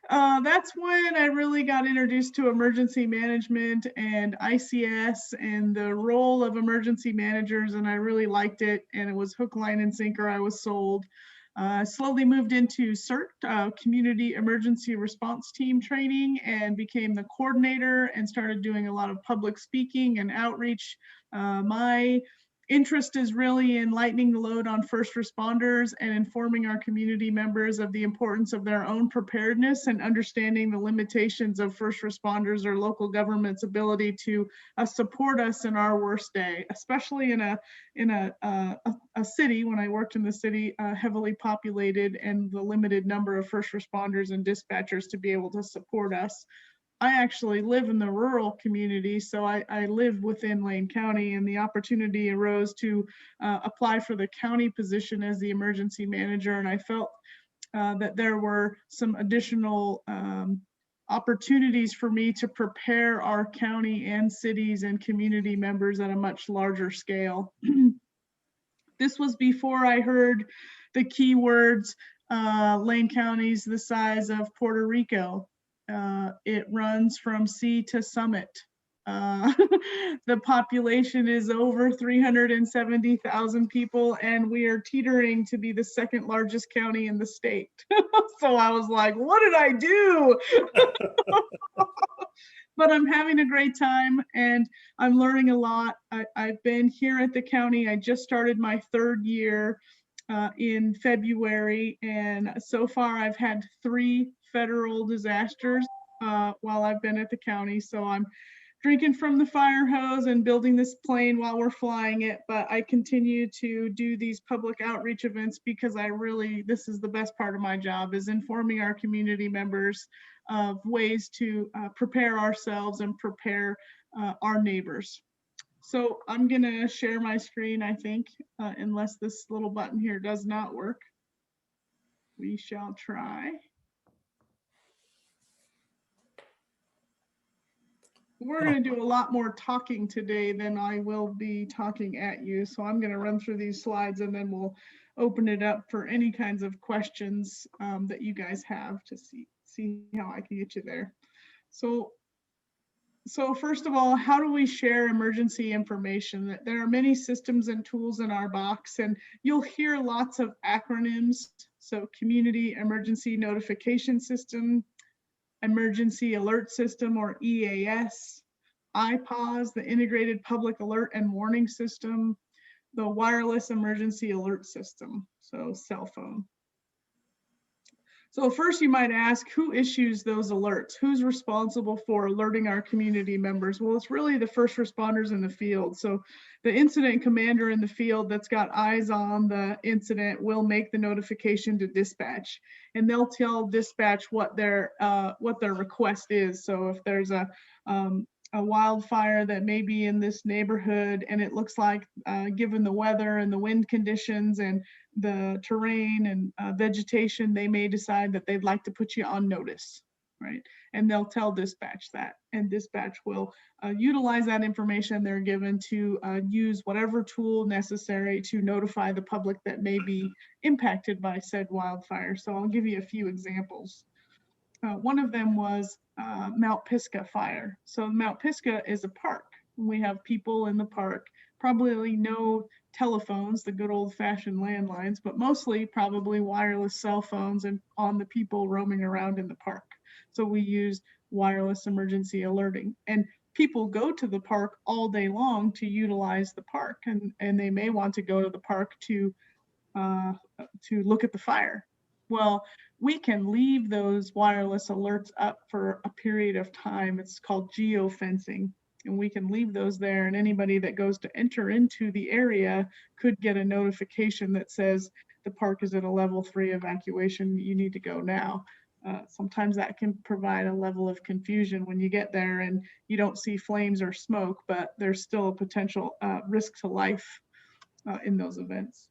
That's when I really got introduced to emergency management and ICS and the role of emergency managers, and I really liked it, and it was hook, line, and sinker. I was sold. Slowly moved into CERT, Community Emergency Response Team training, and became the coordinator and started doing a lot of public speaking and outreach. My interest is really in lightening the load on first responders and informing our community members of the importance of their own preparedness and understanding the limitations of first responders or local government's ability to support us in our worst day, especially in a city. When I worked in the city, heavily populated, and the limited number of first responders and dispatchers to be able to support us. I actually live in the rural community, so I live within Lane County, and the opportunity arose to apply for the county position as the emergency manager, and I felt that there were some additional opportunities for me to prepare our county and cities and community members at a much larger scale. This was before I heard the keywords, Lane County's the size of Puerto Rico. It runs from sea to summit. The population is over 370,000 people, and we are teetering to be the second largest county in the state. So I was like, what did I do? But I'm having a great time, and I'm learning a lot. I've been here at the county. I just started my 3rd year in February, and so far I've had 3 federal disasters while I've been at the county. So I'm drinking from the fire hose and building this plane while we're flying it, but I continue to do these public outreach events because this is the best part of my job, is informing our community members of ways to prepare ourselves and prepare our neighbors. So I'm gonna share my screen, I think, unless this little button here does not work. We shall try. We're going to do a lot more talking today than I will be talking at you. So I'm going to run through these slides, and then we'll open it up for any kinds of questions that you guys have to see how I can get you there. So first of all, how do we share emergency information? There are many systems and tools in our box, and you'll hear lots of acronyms. So Community Emergency Notification System, Emergency Alert System, or EAS, IPAWS, the Integrated Public Alert and Warning System, the Wireless Emergency Alert System, so cell phone. So first you might ask, who issues those alerts? Who's responsible for alerting our community members? Well, it's really the first responders in the field. So the incident commander in the field that's got eyes on the incident will make the notification to dispatch, and they'll tell dispatch what their request is. So if there's a wildfire that may be in this neighborhood, and it looks like, given the weather and the wind conditions and the terrain and vegetation, they may decide that they'd like to put you on notice, right? And they'll tell dispatch that, and dispatch will utilize that information they're given to use whatever tool necessary to notify the public that may be impacted by said wildfire. So I'll give you a few examples. One of them was Mount Pisgah fire. So Mount Pisgah is a park. We have people in the park, probably no telephones, the good old-fashioned landlines, but mostly probably wireless cell phones and on the people roaming around in the park. So we use wireless emergency alerting. And people go to the park all day long to utilize the park, and they may want to go to the park to look at the fire. Well, we can leave those wireless alerts up for a period of time. It's called geofencing, and we can leave those there, and anybody that goes to enter into the area could get a notification that says the park is at a level 3 evacuation, you need to go now. Sometimes that can provide a level of confusion when you get there and you don't see flames or smoke, but there's still a potential risk to life in those events.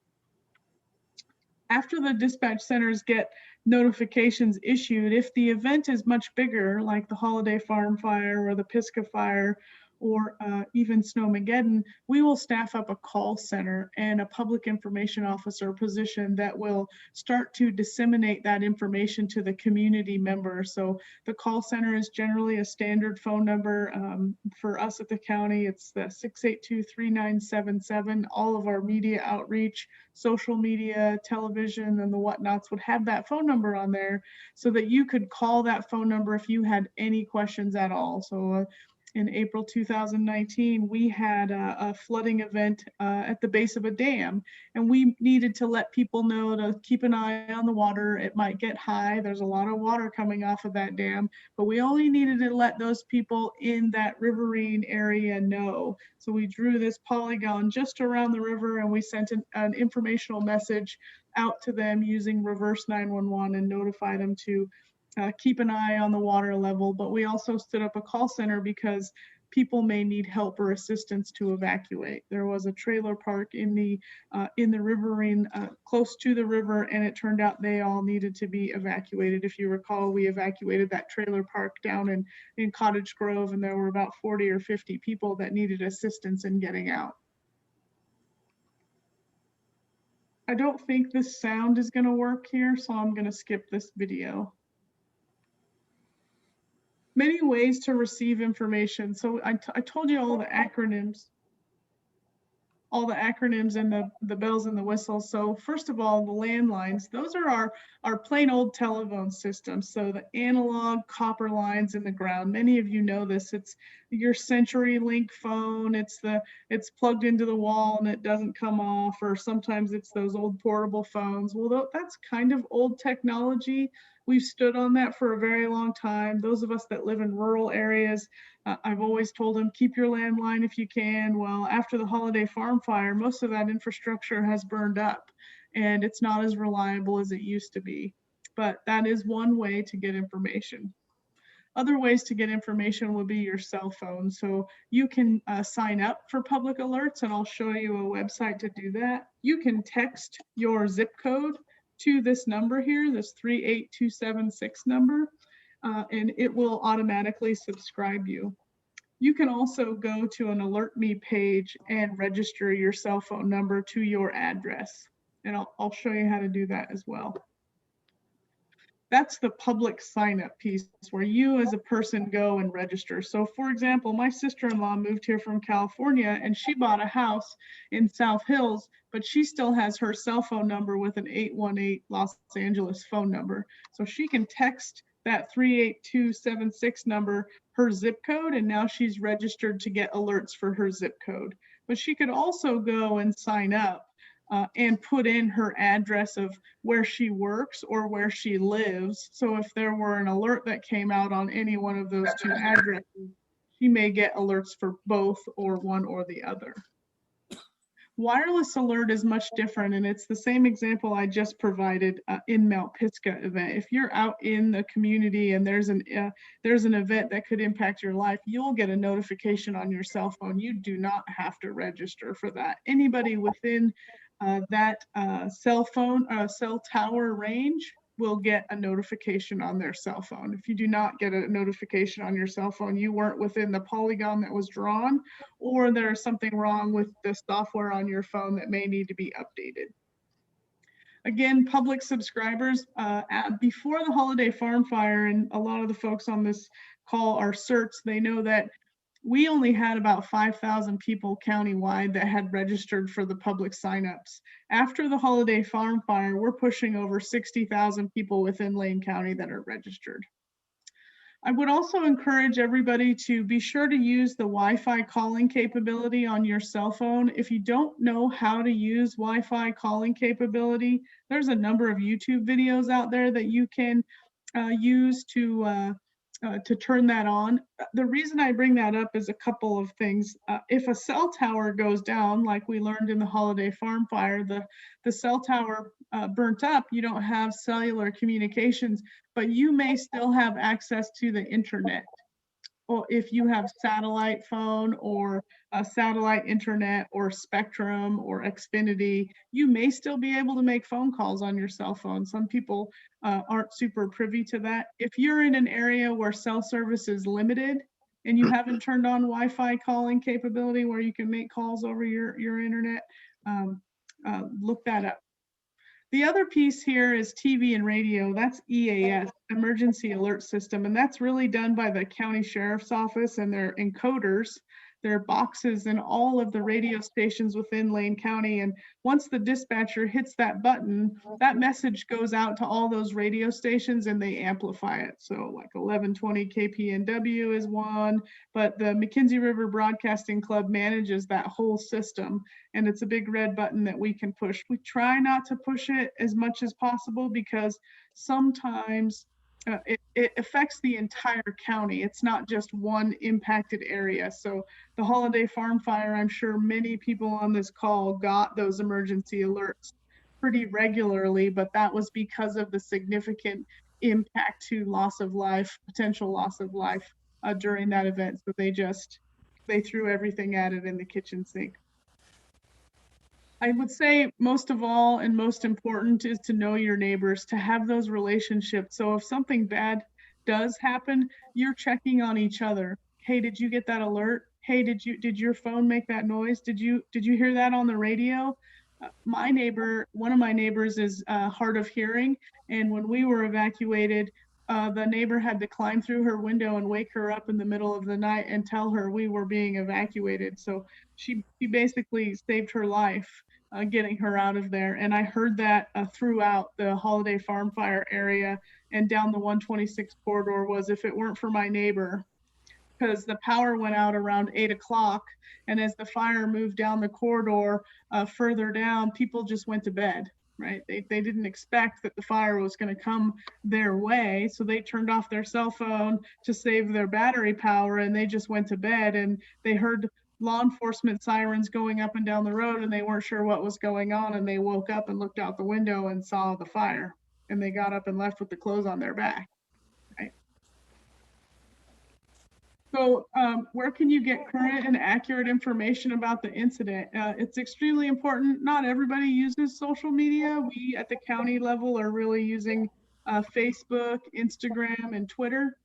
After the dispatch centers get notifications issued, if the event is much bigger, like the Holiday Farm fire or the Pisgah fire, or even Snowmageddon, we will staff up a call center and a public information officer position that will start to disseminate that information to the community members. So the call center is generally a standard phone number. For us at the county, it's the 682-3977. All of our media outreach, social media, television, and the whatnots would have that phone number on there so that you could call that phone number if you had any questions at all. So in April 2019, we had a flooding event at the base of a dam, and we needed to let people know to keep an eye on the water. It might get high. There's a lot of water coming off of that dam, but we only needed to let those people in that riverine area know. So we drew this polygon just around the river, and we sent an informational message out to them using reverse 911 and notify them to keep an eye on the water level. But we also stood up a call center because people may need help or assistance to evacuate. There was a trailer park in the riverine close to the river, and it turned out they all needed to be evacuated. If you recall, we evacuated that trailer park down in Cottage Grove, and there were about 40 or 50 people that needed assistance in getting out. I don't think this sound is going to work here, so I'm going to skip this video. Many ways to receive information. So I told you all the acronyms and the bells and the whistles. So first of all, the landlines, those are our plain old telephone systems. So the analog copper lines in the ground. Many of you know this. It's your CenturyLink phone. It's plugged into the wall and it doesn't come off, or sometimes it's those old portable phones. Well, that's kind of old technology. We've stood on that for a very long time. Those of us that live in rural areas, I've always told them, keep your landline if you can. Well, after the holiday farm fire, most of that infrastructure has burned up and it's not as reliable as it used to be. But that is one way to get information. Other ways to get information would be your cell phone. So you can sign up for public alerts, and I'll show you a website to do that. You can text your zip code to this number here, this 38276 number, and it will automatically subscribe you. You can also go to an Alert Me page and register your cell phone number to your address. And I'll show you how to do that as well. That's the public sign up piece where you as a person go and register. So for example, my sister-in-law moved here from California and she bought a house in South Hills, but she still has her cell phone number with an 818 Los Angeles phone number. So she can text that 38276 number her zip code, and now she's registered to get alerts for her zip code. But she could also go and sign up and put in her address of where she works or where she lives. So if there were an alert that came out on any one of those two addresses, she may get alerts for both or one or the other. Wireless alert is much different, and it's the same example I just provided in Mount Pisgah event. If you're out in the community and there's an event that could impact your life, you'll get a notification on your cell phone. You do not have to register for that. Anybody within that cell tower range will get a notification on their cell phone. If you do not get a notification on your cell phone, you weren't within the polygon that was drawn, or there's something wrong with the software on your phone that may need to be updated. Again, public subscribers, before the holiday farm fire, and a lot of the folks on this call are CERTs, they know that we only had about 5,000 people countywide that had registered for the public signups. After the holiday farm fire, we're pushing over 60,000 people within Lane County that are registered. I would also encourage everybody to be sure to use the Wi-Fi calling capability on your cell phone. If you don't know how to use Wi-Fi calling capability, there's a number of YouTube videos out there that you can use to turn that on. The reason I bring that up is a couple of things. If a cell tower goes down, like we learned in the holiday farm fire, the cell tower burnt up, you don't have cellular communications, but you may still have access to the internet. Or if you have satellite phone or a satellite internet or Spectrum or Xfinity, you may still be able to make phone calls on your cell phone. Some people aren't super privy to that. If you're in an area where cell service is limited, and you haven't turned on Wi-Fi calling capability where you can make calls over your internet, look that up. The other piece here is TV and radio. That's EAS, Emergency Alert System, and that's really done by the county sheriff's office and their encoders. There are boxes in all of the radio stations within Lane County, and once the dispatcher hits that button, that message goes out to all those radio stations and they amplify it. So like 1120 KPNW is one, but the McKenzie River Broadcasting Club manages that whole system, and it's a big red button that we can push. We try not to push it as much as possible because sometimes it affects the entire county. It's not just one impacted area. So the Holiday Farm Fire, I'm sure many people on this call got those emergency alerts pretty regularly, but that was because of the significant impact to loss of life, potential loss of life during that event. So they threw everything at it in the kitchen sink. I would say most of all and most important is to know your neighbors, to have those relationships. So if something bad does happen, you're checking on each other. Hey, did you get that alert? Hey, did your phone make that noise? Did you hear that on the radio? One of my neighbors is hard of hearing, and when we were evacuated, the neighbor had to climb through her window and wake her up in the middle of the night and tell her we were being evacuated. So she basically saved her life getting her out of there. And I heard that throughout the Holiday Farm Fire area and down the 126 corridor was if it weren't for my neighbor, because the power went out around 8 o'clock. And as the fire moved down the corridor further down, people just went to bed, right? They didn't expect that the fire was going to come their way. So they turned off their cell phone to save their battery power, and they just went to bed, and they heard law enforcement sirens going up and down the road, and they weren't sure what was going on. And they woke up and looked out the window and saw the fire, and they got up and left with the clothes on their back, right? So where can you get current and accurate information about the incident? It's extremely important. Not everybody uses social media. We at the county level are really using Facebook, Instagram, and Twitter.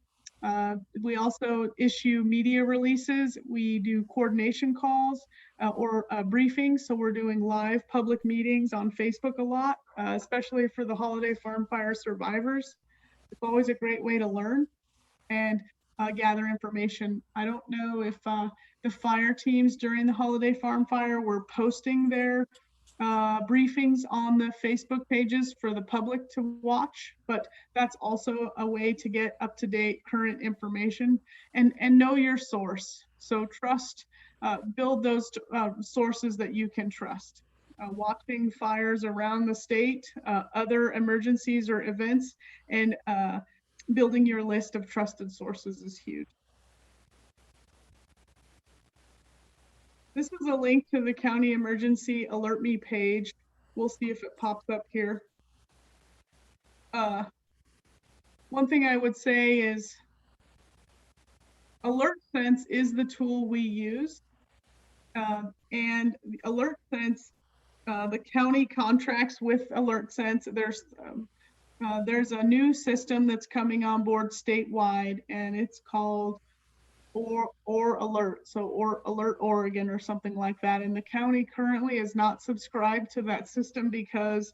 We also issue media releases. We do coordination calls or briefings. So we're doing live public meetings on Facebook a lot, especially for the Holiday Farm Fire survivors. It's always a great way to learn and gather information. I don't know if the fire teams during the Holiday Farm Fire were posting their briefings on the Facebook pages for the public to watch, but that's also a way to get up-to-date current information and know your source. So trust, build those sources that you can trust. Watching fires around the state, other emergencies or events, and building your list of trusted sources is huge. This is a link to the County Emergency Alert Me page. We'll see if it pops up here. One thing I would say is AlertSense is the tool we use. And AlertSense, the county contracts with AlertSense. There's a new system that's coming on board statewide, and it's called or Alert, so or Alert Oregon or something like that. And the county currently is not subscribed to that system because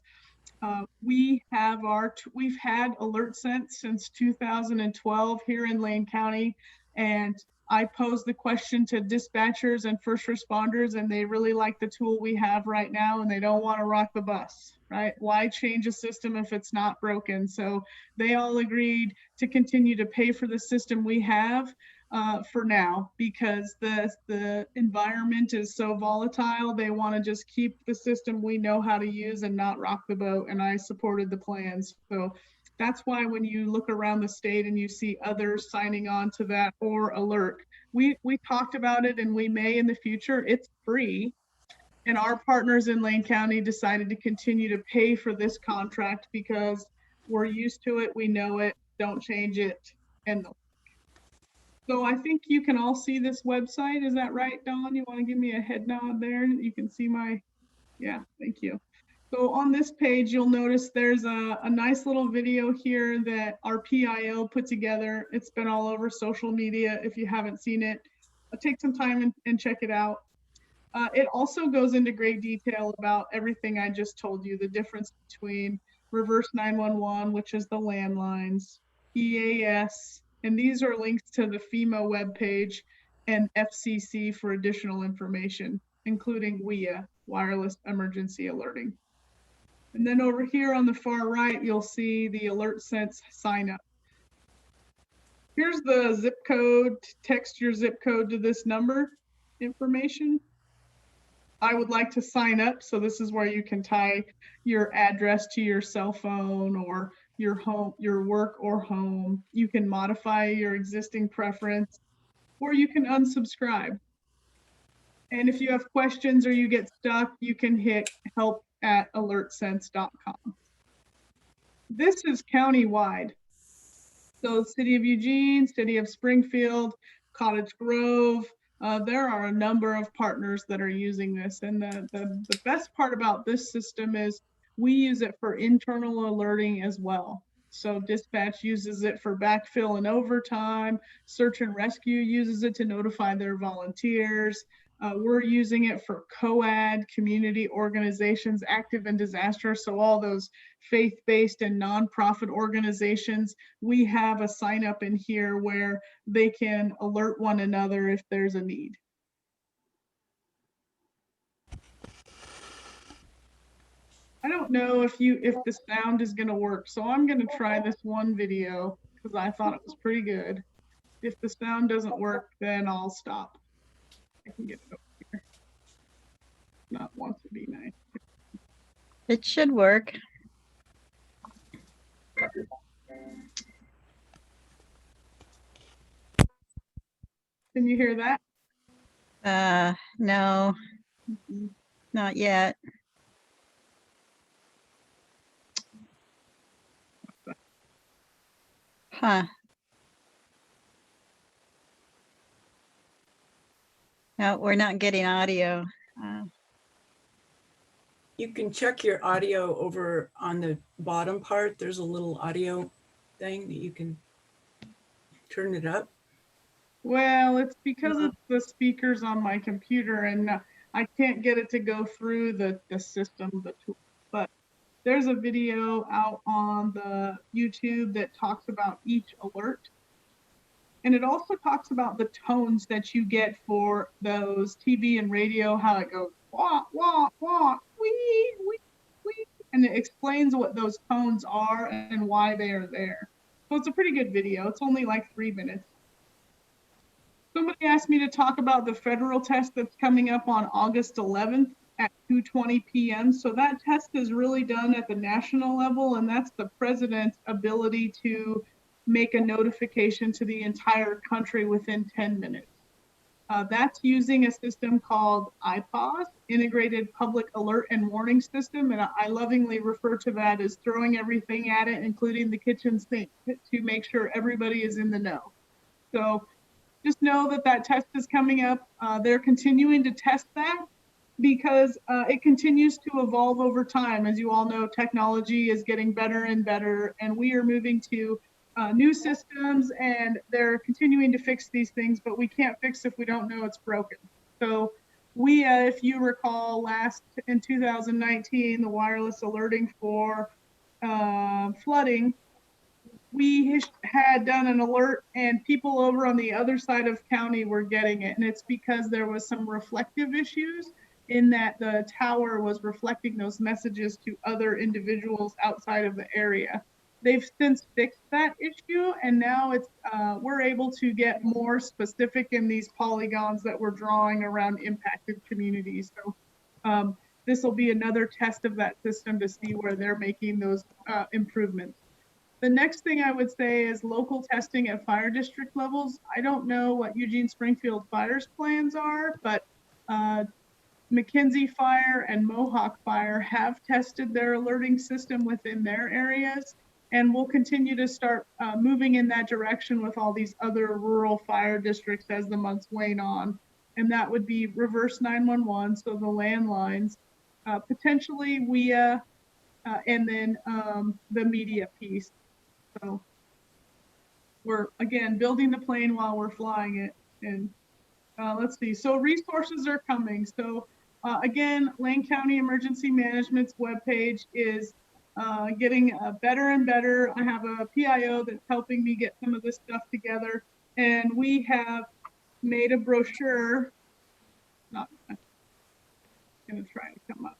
we've had AlertSense since 2012 here in Lane County, and I posed the question to dispatchers and first responders, and they really like the tool we have right now, and they don't want to rock the bus, right? Why change a system if it's not broken? So they all agreed to continue to pay for the system we have for now, because the environment is so volatile. They want to just keep the system we know how to use and not rock the boat, and I supported the plans. So that's why when you look around the state and you see others signing on to that or alert, we talked about it, and we may in the future. It's free, and our partners in Lane County decided to continue to pay for this contract because we're used to it, we know it, don't change it. And so I think you can all see this website. Is that right, Dawn? You want to give me a head nod there? You can see my, yeah, thank you. So on this page, you'll notice there's a nice little video here that our PIO put together. It's been all over social media. If you haven't seen it, take some time and check it out. It also goes into great detail about everything I just told you, the difference between reverse 911, which is the landlines, EAS, and these are links to the FEMA webpage, and FCC for additional information, including WEA, Wireless Emergency Alerting. And then over here on the far right, you'll see the AlertSense sign up. Here's the zip code. Text your zip code to this number information. I would like to sign up. So this is where you can tie your address to your cell phone or your home, your work or home. You can modify your existing preference, or you can unsubscribe. And if you have questions or you get stuck, you can hit help@alertsense.com. This is countywide. So City of Eugene, City of Springfield, Cottage Grove, there are a number of partners that are using this. And the best part about this system is we use it for internal alerting as well. So dispatch uses it for backfill and overtime. Search and rescue uses it to notify their volunteers. We're using it for COAD, community organizations, active in disaster. So all those faith-based and nonprofit organizations, we have a sign up in here where they can alert one another if there's a need. I don't know if the sound is gonna work. So I'm gonna try this one video because I thought it was pretty good. If the sound doesn't work, then I'll stop. I can get it over here. Not want to be nice. It should work. Can you hear that? No, not yet. Huh. No, we're not getting audio. You can check your audio over on the bottom part. There's a little audio thing that you can turn it up. Well, it's because it's the speakers on my computer and I can't get it to go through the system, the tool. But there's a video out on the YouTube that talks about each alert. And it also talks about the tones that you get for those TV and radio, how it goes, wah, wah, wah, wee, wee, wee. And it explains what those tones are and why they are there. So it's a pretty good video. It's only like 3 minutes. Somebody asked me to talk about the federal test that's coming up on August 11th at 2:20 p.m. So that test is really done at the national level, and that's the president's ability to make a notification to the entire country within 10 minutes. That's using a system called IPAWS, Integrated Public Alert and Warning System, and I lovingly refer to that as throwing everything at it, including the kitchen sink, to make sure everybody is in the know. So just know that that test is coming up. They're continuing to test that because it continues to evolve over time. As you all know, technology is getting better and better, and we are moving to new systems, and they're continuing to fix these things, but we can't fix if we don't know it's broken. So we, if you recall, in 2019, the wireless alerting for flooding, we had done an alert and people over on the other side of county were getting it. And it's because there was some reflective issues in that the tower was reflecting those messages to other individuals outside of the area. They've since fixed that issue, and now we're able to get more specific in these polygons that we're drawing around impacted communities. So this will be another test of that system to see where they're making those improvements. The next thing I would say is local testing at fire district levels. I don't know what Eugene Springfield Fire's plans are, but McKenzie Fire and Mohawk Fire have tested their alerting system within their areas, and we'll continue to start moving in that direction with all these other rural fire districts as the months wane on. And that would be reverse 911, so the landlines, potentially WIA, and then the media piece. So we're, again, building the plane while we're flying it. And let's see, so resources are coming. So again, Lane County Emergency Management's webpage is getting better and better. I have a PIO that's helping me get some of this stuff together. And we have made a brochure. Not gonna try to come up.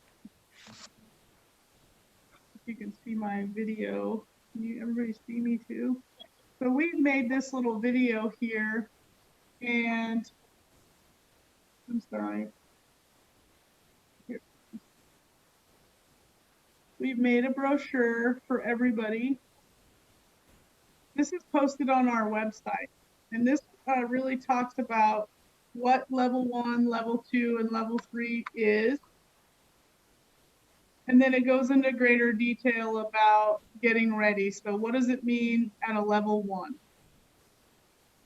If you can see my video. Can you everybody see me too? So we've made this little video here, and I'm sorry. Here. We've made a brochure for everybody. This is posted on our website, and this really talks about what level 1, level 2, and level 3 is. And then it goes into greater detail about getting ready. So what does it mean at a level 1?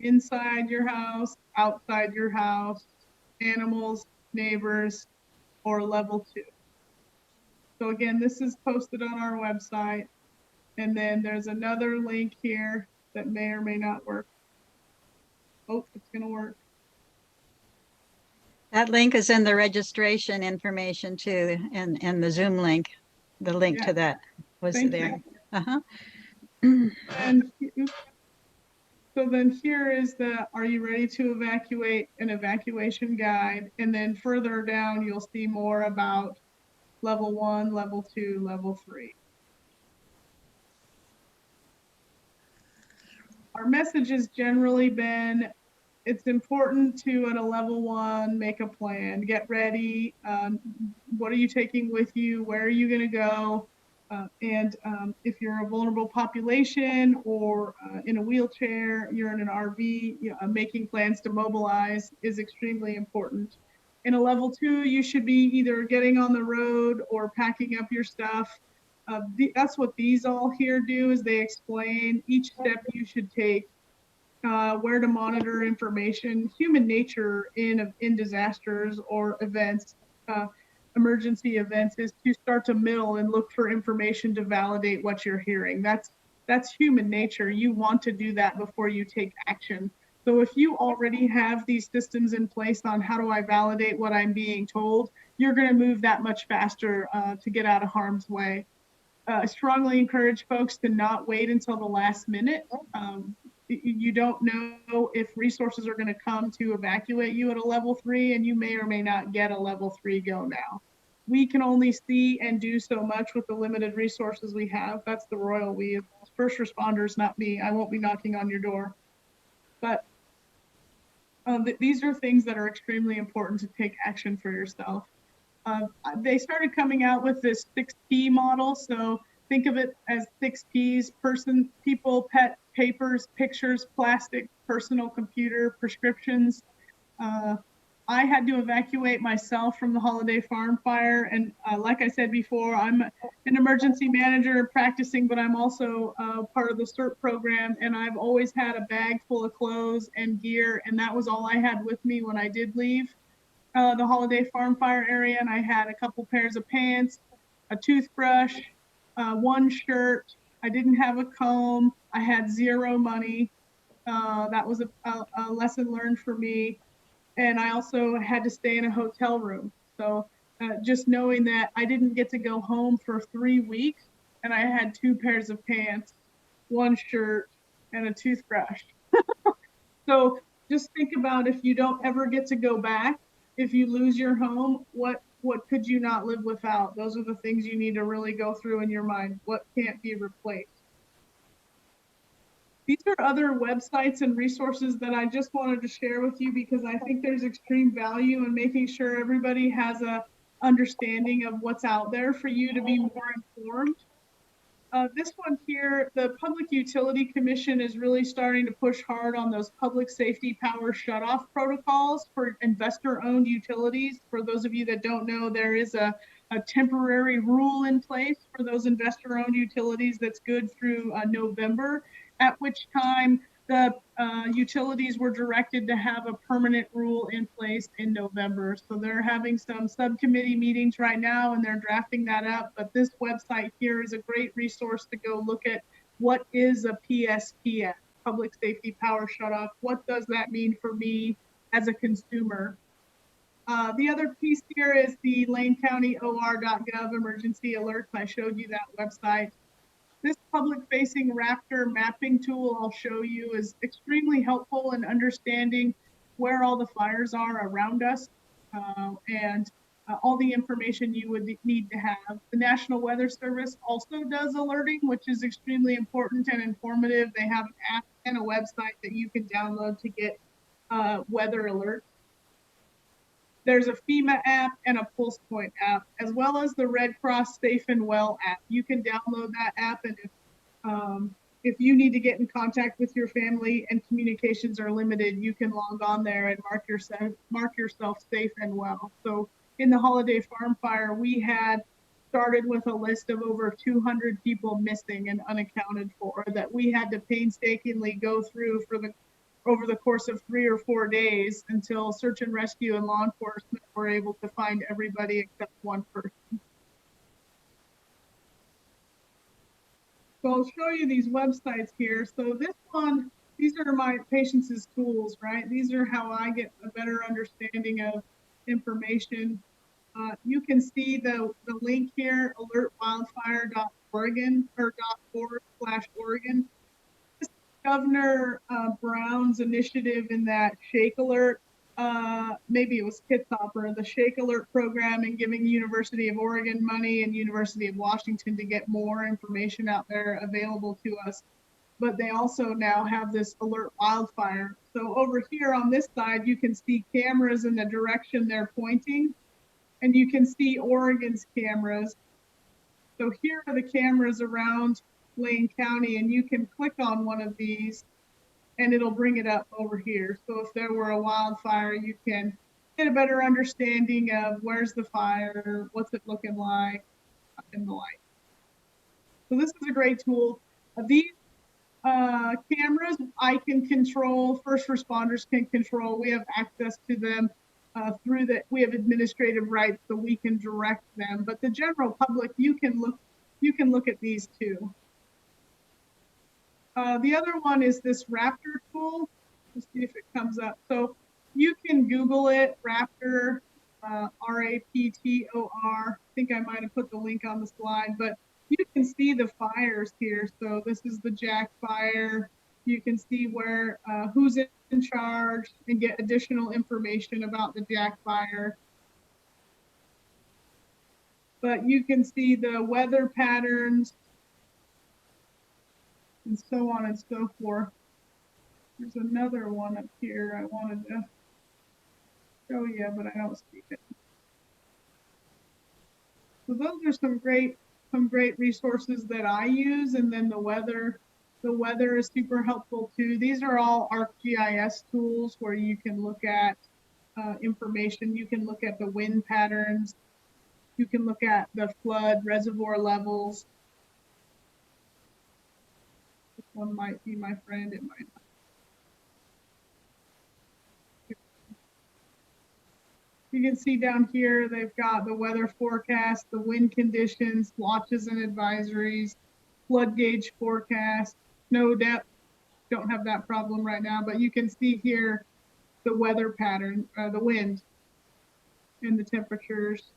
Inside your house, outside your house, animals, neighbors, or level 2. So again, this is posted on our website. And then there's another link here that may or may not work. Oh, it's gonna work. That link is in the registration information too, and the Zoom link. The link to that was Thank there. you. And so then here is the, are you ready to evacuate, an evacuation guide? And then further down, you'll see more about level 1, level 2, level 3. Our message has generally been, it's important to, at a level 1, make a plan, get ready. What are you taking with you? Where are you gonna go? And if you're a vulnerable population or in a wheelchair, you're in an RV, making plans to mobilize is extremely important. In a level 2, you should be either getting on the road or packing up your stuff. That's what these all here do, is they explain each step you should take, where to monitor information. Human nature in disasters or events, emergency events, is to start to mill and look for information to validate what you're hearing. That's human nature. You want to do that before you take action. So if you already have these systems in place on how do I validate what I'm being told, you're going to move that much faster to get out of harm's way. I strongly encourage folks to not wait until the last minute. You don't know if resources are going to come to evacuate you at a level 3, and you may or may not get a level 3 go now. We can only see and do so much with the limited resources we have. That's the royal we. First responders, not me. I won't be knocking on your door. But these are things that are extremely important to take action for yourself. They started coming out with this 6P model. So think of it as 6 Ps: person, people, pet, papers, pictures, plastic, personal, computer, prescriptions. I had to evacuate myself from the Holiday Farm fire. And like I said before, I'm an emergency manager practicing, but I'm also part of the CERT program. And I've always had a bag full of clothes and gear. And that was all I had with me when I did leave the Holiday Farm fire area. And I had a couple pairs of pants, a toothbrush, one shirt. I didn't have a comb. I had zero money. That was a lesson learned for me. And I also had to stay in a hotel room. So just knowing that I didn't get to go home for 3 weeks, and I had 2 pairs of pants, 1 shirt, and a toothbrush. So just think about, if you don't ever get to go back, if you lose your home, what could you not live without? Those are the things you need to really go through in your mind. What can't be replaced? These are other websites and resources that I just wanted to share with you, because I think there's extreme value in making sure everybody has a understanding of what's out there for you to be more informed. This one here, the Public Utility Commission is really starting to push hard on those public safety power shutoff protocols for investor-owned utilities. For those of you that don't know, there is a temporary rule in place for those investor-owned utilities that's good through November, at which time the utilities were directed to have a permanent rule in place in November. So they're having some subcommittee meetings right now and they're drafting that up. But this website here is a great resource to go look at what is a PSPS, Public Safety Power Shutoff. What does that mean for me as a consumer? The other piece here is the Lane County OR.gov emergency alerts. I showed you that website. This public-facing Raptor mapping tool I'll show you is extremely helpful in understanding where all the fires are around us and all the information you would need to have. The National Weather Service also does alerting, which is extremely important and informative. They have an app and a website that you can download to get weather alerts. There's a FEMA app and a Pulse Point app, as well as the Red Cross Safe and Well app. You can download that app, and if you need to get in contact with your family and communications are limited, you can log on there and mark yourself safe and well. So in the Holiday Farm Fire, we had started with a list of over 200 people missing and unaccounted for that we had to painstakingly go through over the course of 3 or 4 days until search and rescue and law enforcement were able to find everybody except one person. So I'll show you these websites here. So this one, these are my patients' tools, right? These are how I get a better understanding of information. You can see the link here, alertwildfire.oregon or .org/Oregon. Governor Brown's initiative in that Shake Alert, maybe it was Kitzhopper, the Shake Alert program, and giving University of Oregon money and University of Washington to get more information out there available to us. But they also now have this Alert Wildfire. So over here on this side, you can see cameras in the direction they're pointing, and you can see Oregon's cameras. So here are the cameras around Lane County, and you can click on one of these and it'll bring it up over here. So if there were a wildfire, you can get a better understanding of where's the fire, what's it looking like, and the like. So this is a great tool. These cameras I can control, first responders can control. We have access to them through that. We have administrative rights, so we can direct them. But the general public, you can look at these too. The other one is this Raptor tool. Let's see if it comes up. So you can Google it, Raptor, R-A-P-T-O-R. I think I might have put the link on the slide, but you can see the fires here. So this is the Jack Fire. You can see where who's in charge and get additional information about the Jack Fire. But you can see the weather patterns and so on and so forth. There's another one up here I wanted to show you, but I don't see it. So those are some great resources that I use. And then the weather is super helpful too. These are all ArcGIS tools where you can look at information. You can look at the wind patterns. You can look at the flood reservoir levels. This one might be my friend, it might not. You can see down here, they've got the weather forecast, the wind conditions, watches and advisories, flood gauge forecast, snow depth. Don't have that problem right now, but you can see here the weather pattern, the wind and the temperatures.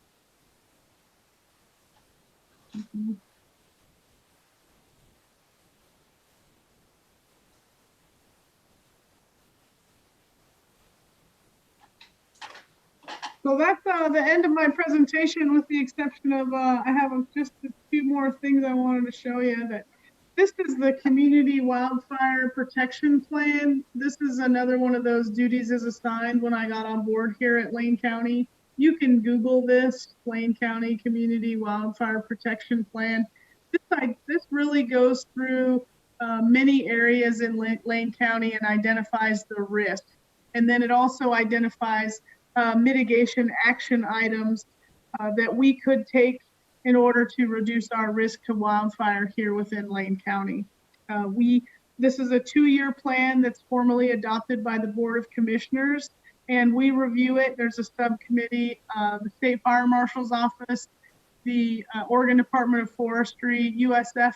Mm-hmm. So that's the end of my presentation, with the exception of I have just a few more things I wanted to show you. That this is the Community Wildfire Protection Plan. This is another one of those duties as assigned when I got on board here at Lane County. You can Google this, Lane County Community Wildfire Protection Plan. This really goes through many areas in Lane County and identifies the risk. And then it also identifies mitigation action items that we could take in order to reduce our risk to wildfire here within Lane County. We This is a 2-year plan that's formally adopted by the Board of Commissioners, and we review it. There's a subcommittee, the State Fire Marshal's Office, the Oregon Department of Forestry, USF,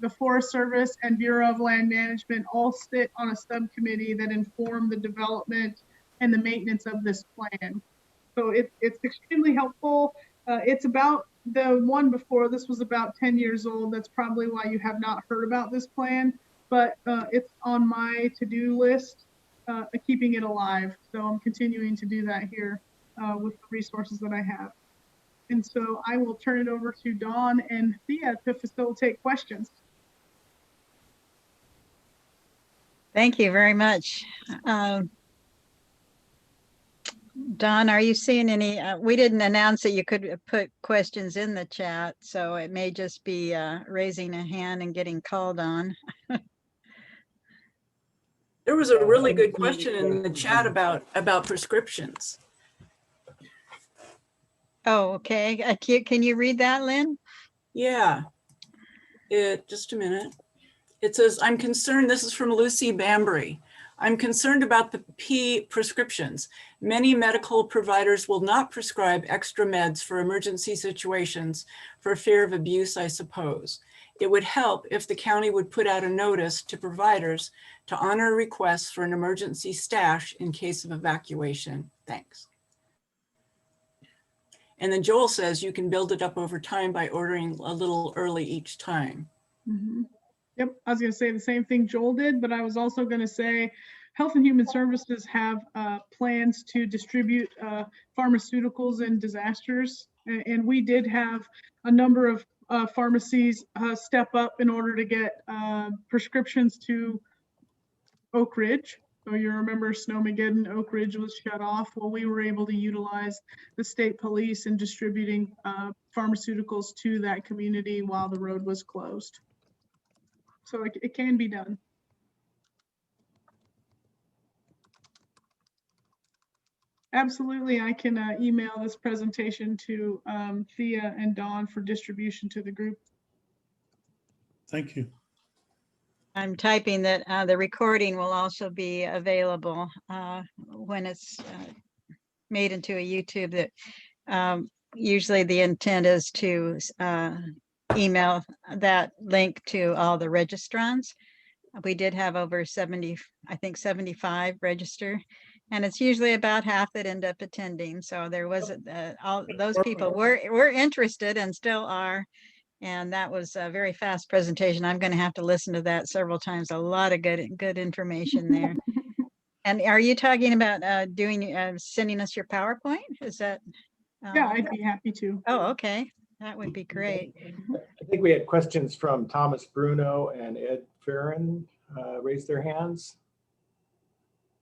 the Forest Service, and Bureau of Land Management all sit on a subcommittee that inform the development and the maintenance of this plan. So it's extremely helpful. It's about, the one before this was about 10 years old. That's probably why you have not heard about this plan, but it's on my to-do list, keeping it alive. So I'm continuing to do that here with the resources that I have. And so I will turn it over to Dawn and Thea to facilitate questions. Thank you very much. Dawn, are you seeing any, we didn't announce that you could put questions in the chat, so it may just be raising a hand and getting called on. There was a really good question in the chat about prescriptions. Oh, okay. Can you read that, Lynn? Yeah, just a minute. It says, I'm concerned, this is from Lucy Bambury. I'm concerned about the P prescriptions. Many medical providers will not prescribe extra meds for emergency situations for fear of abuse, I suppose. It would help if the county would put out a notice to providers to honor requests for an emergency stash in case of evacuation. Thanks. And then Joel says you can build it up over time by ordering a little early each time. Mm-hmm. Yep, I was going to say the same thing Joel did, but I was also going to say Health and Human Services have plans to distribute pharmaceuticals in disasters. And we did have a number of pharmacies step up in order to get prescriptions to Oak Ridge. So you remember Snowmageddon, Oak Ridge was shut off. Well, we were able to utilize the state police in distributing pharmaceuticals to that community while the road was closed. So it can be done. Absolutely, I can email this presentation to Thea and Dawn for distribution to the group. Thank you. I'm typing that the recording will also be available when it's made into a YouTube. That usually the intent is to email that link to all the registrants. We did have over 70, I think 75 register, and it's usually about half that end up attending. So there was all those people were interested and still are. And that was a very fast presentation. I'm going to have to listen to that several times. A lot of good information there. And are you talking about sending us your PowerPoint? Is that? Yeah, I'd be happy to. Oh, okay. That would be great. I think we had questions from Thomas Bruno and Ed Farron raise their hands.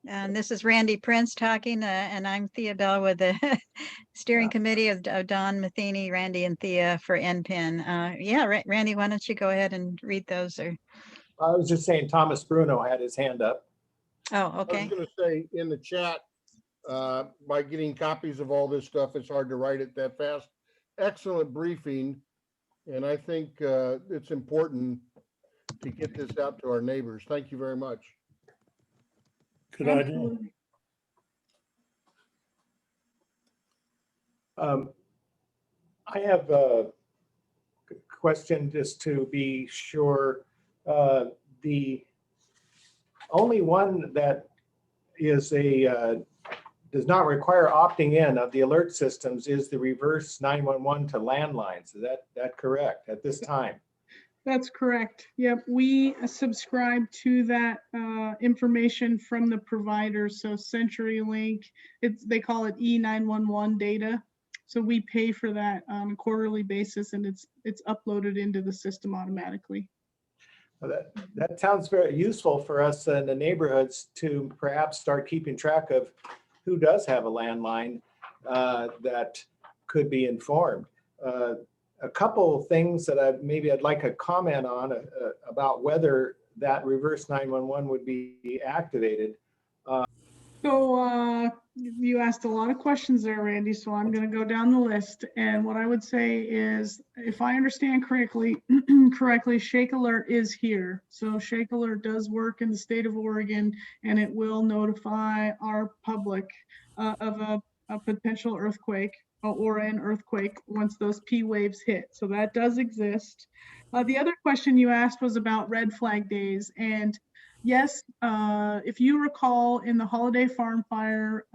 And this is Randy Prince talking, and I'm Thia Bell with the steering committee of Don Metheny, Randy, and Thia for ENPN. Yeah, Randy, why don't you go ahead and read those? Or I was just saying Thomas Bruno had his hand up. oh, okay. I was going to say in the chat, by getting copies of all this stuff, it's hard to write it that fast. Excellent briefing, and I think it's important to get this out to our neighbors. Thank you very much. Good idea. I have a question just to be sure. The only one that is does not require opting in of the alert systems is the reverse 911 to landlines. Is that correct at this time? That's correct. Yep, we subscribe to that information from the providers. So CenturyLink, they call it E911 data. So we pay for that on a quarterly basis, and it's uploaded into the system automatically. Well, that sounds very useful for us in the neighborhoods to perhaps start keeping track of who does have a landline that could be informed. A couple of things that I'd like a comment on about whether that reverse 911 would be activated. So you asked a lot of questions there, Randy, so I'm going to go down the list. And what I would say is, if I understand correctly, Shake Alert is here. So Shake Alert does work in the state of Oregon, and it will notify our public of a potential earthquake or an earthquake once those P waves hit. So that does exist. The other question you asked was about red flag days. And yes, if you recall, in the Holiday Farm Fire,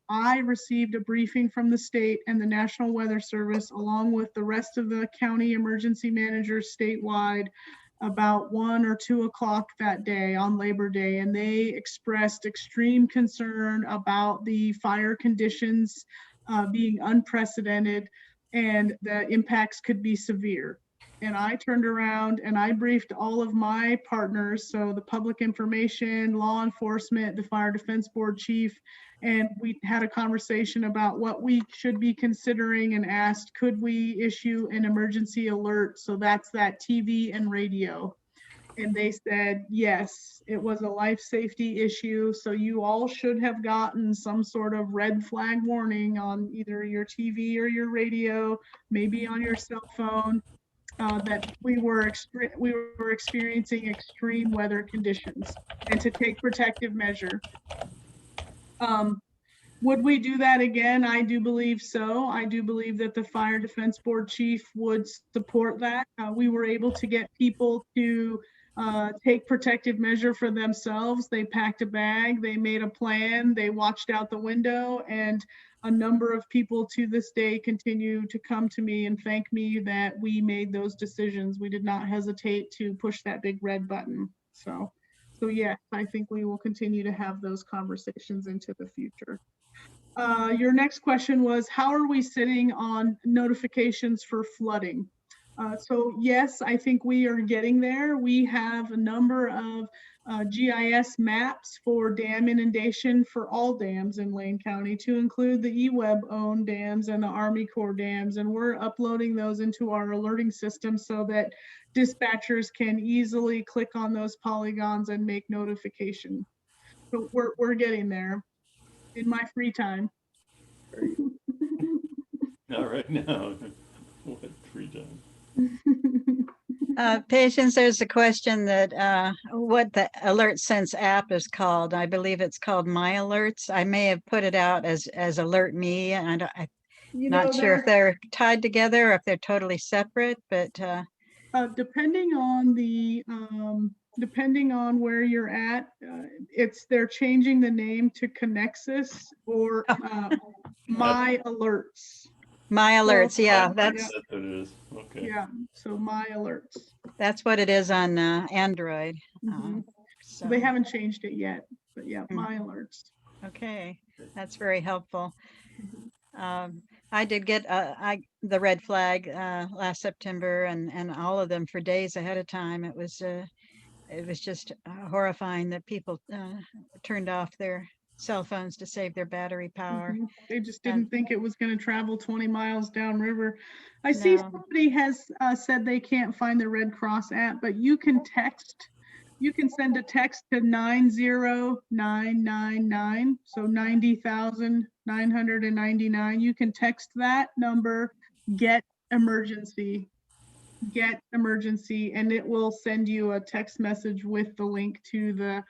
I received a briefing from the state and the National Weather Service, along with the rest of the county emergency managers statewide, about 1 or 2 o'clock that day on Labor Day, and they expressed extreme concern about the fire conditions being unprecedented and the impacts could be severe. And I turned around and I briefed all of my partners, so the public information, law enforcement, the fire defense board chief, and we had a conversation about what we should be considering and asked, could we issue an emergency alert? So that's that TV and radio. And they said, yes, it was a life safety issue. So you all should have gotten some sort of red flag warning on either your TV or your radio, maybe on your cell phone. That we were experiencing extreme weather conditions and to take protective measure. Would we do that again? I do believe so. I do believe that the fire defense board chief would support that. We were able to get people to take protective measure for themselves. They packed a bag, they made a plan, they watched out the window, and a number of people to this day continue to come to me and thank me that we made those decisions. We did not hesitate to push that big red button. So yeah, I think we will continue to have those conversations into the future. Your next question was, how are we sitting on notifications for flooding? So yes, I think we are getting there. We have a number of GIS maps for dam inundation for all dams in Lane County, to include the EWEB owned dams and the Army Corps dams. And we're uploading those into our alerting system so that dispatchers can easily click on those polygons and make notification. So we're getting there in my free time. Not right now. What free time? Patience, there's a question that what the Alert Sense app is called. I believe it's called My Alerts. I may have put it out as Alert Me, and I'm not sure if they're tied together or if they're totally separate, but depending on where you're at, they're changing the name to Connexus or My Alerts. My Alerts, yeah, That's what it is. Okay. Yeah, so My Alerts. that's what it is on Android. So they haven't changed it yet, but yeah, Mhm. My Alerts. Okay, that's very helpful. I did get the red flag last September, and all of them for days ahead of time. It was just horrifying that people turned off their cell phones to save their battery power. They just didn't think it was going to travel 20 miles downriver. I see No. somebody has said they can't find the Red Cross app, but you can text. You can send a text to 90999, so 90,999. You can text that number, get emergency, and it will send you a text message with the link to the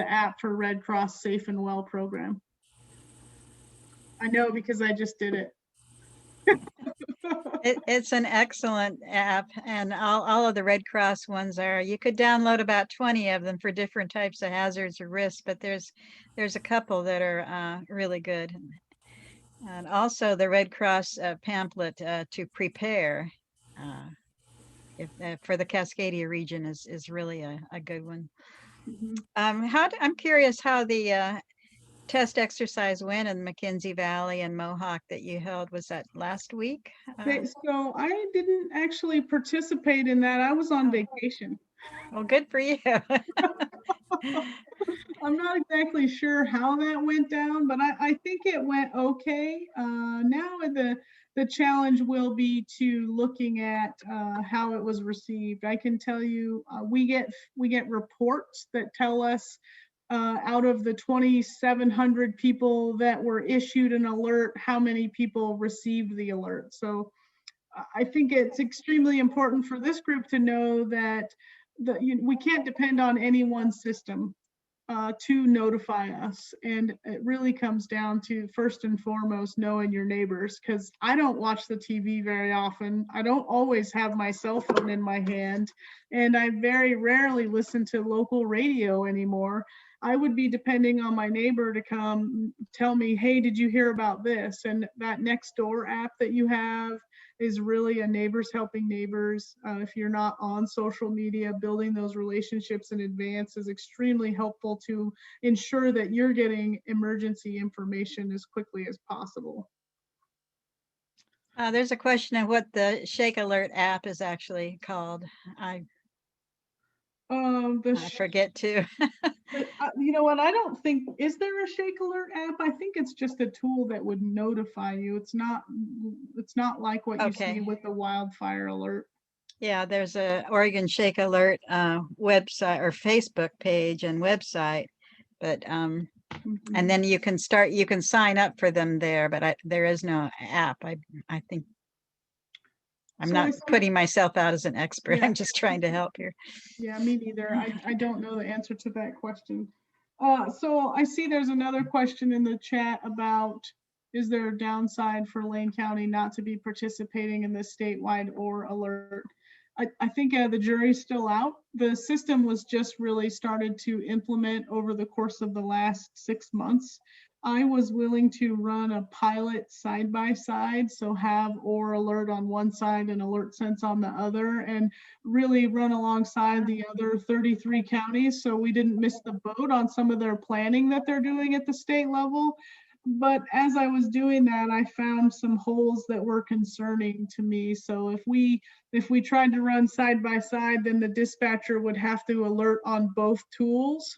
app for Red Cross Safe and Well program. I know because I just did it. It's an excellent app, and all of the Red Cross ones are. You could download about 20 of them for different types of hazards or risks, but there's a couple that are really good. And also the Red Cross pamphlet to prepare for the Cascadia region is really a good one. I'm curious how the test exercise went in McKenzie Valley and Mohawk that you held. Was that last week? So I didn't actually participate in that. I was on vacation. Well, good for you. I'm not exactly sure how that went down, but I think it went okay. Now the challenge will be to looking at how it was received. I can tell you we get reports that tell us out of the 2,700 people that were issued an alert, how many people received the alert. So I think it's extremely important for this group to know that we can't depend on any one system to notify us. And it really comes down to, first and foremost, knowing your neighbors, because I don't watch the TV very often. I don't always have my cell phone in my hand, and I very rarely listen to local radio anymore. I would be depending on my neighbor to come tell me, hey, did you hear about this? And that Nextdoor app that you have is really a neighbors helping neighbors. If you're not on social media, building those relationships in advance is extremely helpful to ensure that you're getting emergency information as quickly as possible. There's a question of what the Shake Alert app is actually called. I forget too. You know what? I don't think, is there a Shake Alert app? I think it's just a tool that would notify you. It's not like what you see with the wildfire alert. Yeah, there's a Oregon Shake Alert website or Facebook page and website, but and then you can sign up for them there, but there is no app. I think I'm not putting myself out as an expert. Yeah. I'm just trying to help here. Yeah, me neither. I don't know the answer to that question. So I see there's another question in the chat about, is there a downside for Lane County not to be participating in this statewide OR alert? I think the jury's still out. The system was just really started to implement over the course of the last 6 months. I was willing to run a pilot side by side, so have OR alert on one side and alert sense on the other, and really run alongside the other 33 counties so we didn't miss the boat on some of their planning that they're doing at the state level. But as I was doing that, I found some holes that were concerning to me. So if we tried to run side by side, then the dispatcher would have to alert on both tools.